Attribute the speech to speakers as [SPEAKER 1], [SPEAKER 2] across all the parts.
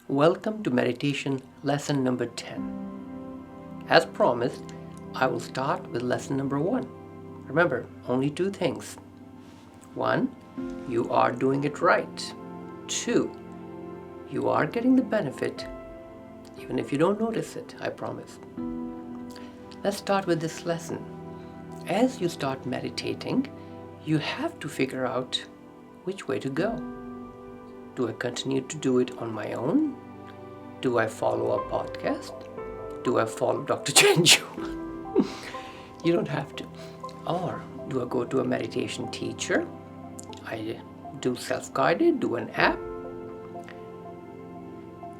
[SPEAKER 1] Welcome to meditation lesson number 10. As promised, I will start with lesson number 1. Remember, only 2 things. 1, you are doing it right. 2, you are getting the benefit even if you don't notice it, I promise. Let's start with this lesson. As you start meditating, you have to figure out which way to go. Do I continue to do it on my own? Do I follow a podcast? Do I follow Dr. Janjua? You don't have to. Or do I go to a meditation teacher? I do self-guided, do an app.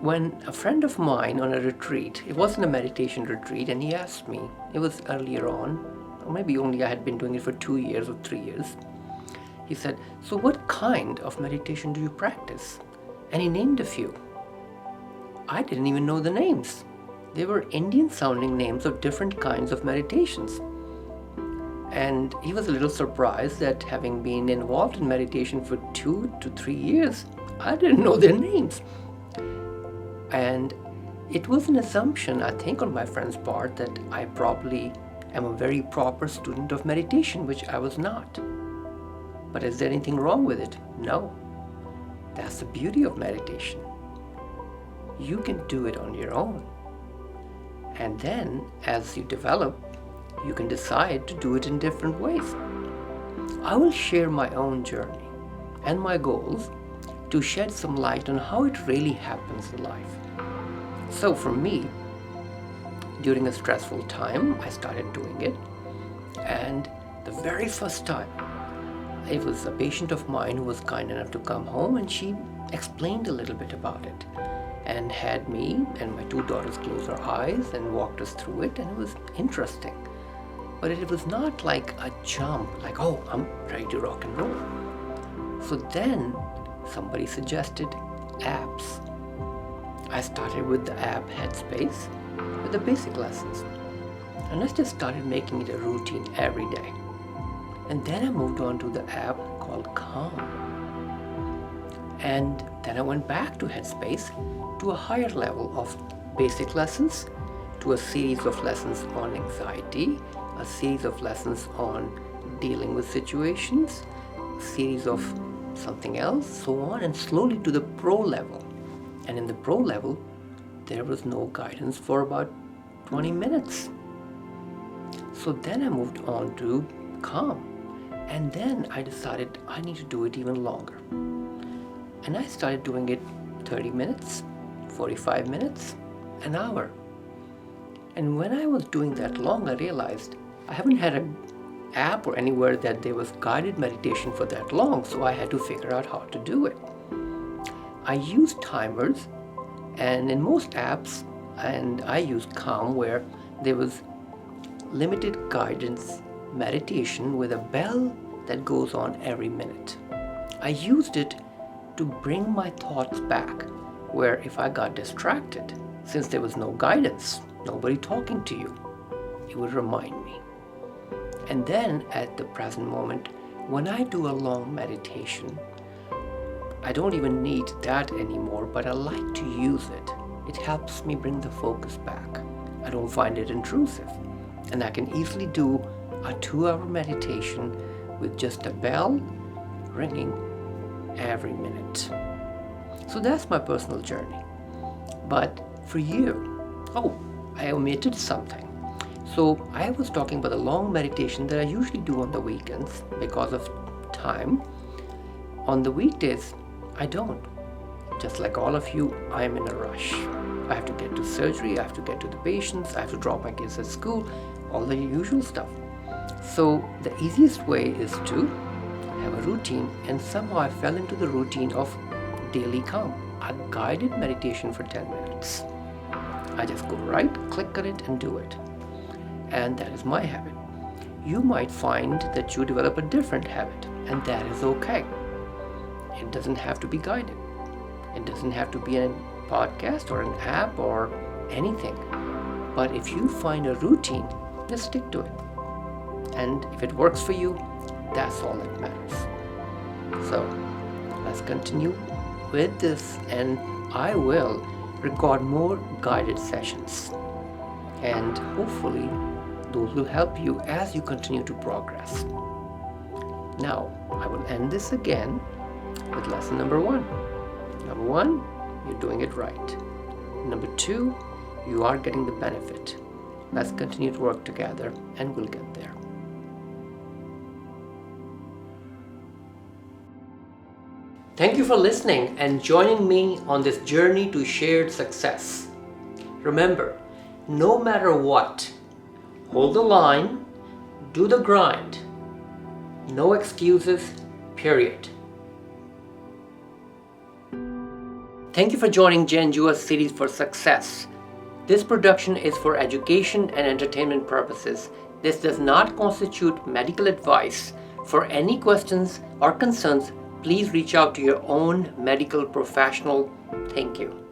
[SPEAKER 1] When a friend of mine on a retreat, it wasn't a meditation retreat, and he asked me, it was earlier on, or maybe only I had been doing it for 2 years or 3 years. He said, so what kind of meditation do you practice? And he named a few. I didn't even know the names. They were Indian sounding names of different kinds of meditations. And he was a little surprised that having been involved in meditation for 2 to 3 years, I didn't know their names. And it was an assumption, I think, on my friend's part that I probably am a very proper student of meditation, which I was not. But is there anything wrong with it? No. That's the beauty of meditation. You can do it on your own. And then, as you develop, you can decide to do it in different ways. I will share my own journey and my goals to shed some light on how it really happens in life. So for me, during a stressful time, I started doing it. And the very first time, it was a patient of mine who was kind enough to come home, and she explained a little bit about it and had me and my 2 daughters close our eyes and walked us through it, and it was interesting. But it was not like a jump, like, oh, I'm ready to rock and roll. So then somebody suggested apps. I started with the app Headspace with the basic lessons. And I just started making it a routine every day. And then I moved on to the app called Calm. And then I went back to Headspace to a higher level of basic lessons, to a series of lessons on anxiety, a series of lessons on dealing with situations, a series of something else, so on, and slowly to the pro level. And in the pro level, there was no guidance for about 20 minutes. So then I moved on to Calm. And then I decided I need to do it even longer. And I started doing it 30 minutes, 45 minutes, an hour. And when I was doing that long, I realized I haven't had an app or anywhere that there was guided meditation for that long, so I had to figure out how to do it. I used timers, and in most apps, and I used Calm, where there was limited guidance meditation with a bell that goes on every minute. I used it to bring my thoughts back, where if I got distracted, since there was no guidance, nobody talking to you, it would remind me. And then at the present moment, when I do a long meditation, I don't even need that anymore, but I like to use it. It helps me bring the focus back. I don't find it intrusive. And I can easily do a 2-hour meditation with just a bell ringing every minute. So that's my personal journey. But for you, I omitted something. So I was talking about the long meditation that I usually do on the weekends because of time. On the weekdays, I don't. Just like all of you, I am in a rush. I have to get to surgery, I have to get to the patients, I have to drop my kids at school, all the usual stuff. So the easiest way is to have a routine, and somehow I fell into the routine of daily Calm, a guided meditation for 10 minutes. I just go right, click on it and do it. And that is my habit. You might find that you develop a different habit, and that is okay. It doesn't have to be guided. It doesn't have to be a podcast or an app or anything. But if you find a routine, just stick to it. And if it works for you, that's all that matters. So let's continue with this, and I will record more guided sessions, and hopefully those will help you as you continue to progress. Now, I will end this again with lesson number 1. Number 1, you're doing it right. Number 2, you are getting the benefit. Let's continue to work together and we'll get there. Thank you for listening and joining me on this journey to shared success. Remember, no matter what, hold the line, do the grind. No excuses, period. Thank you for joining Janjua Series for Success. This production is for education and entertainment purposes. This does not constitute medical advice. For any questions or concerns, please reach out to your own medical professional. Thank you.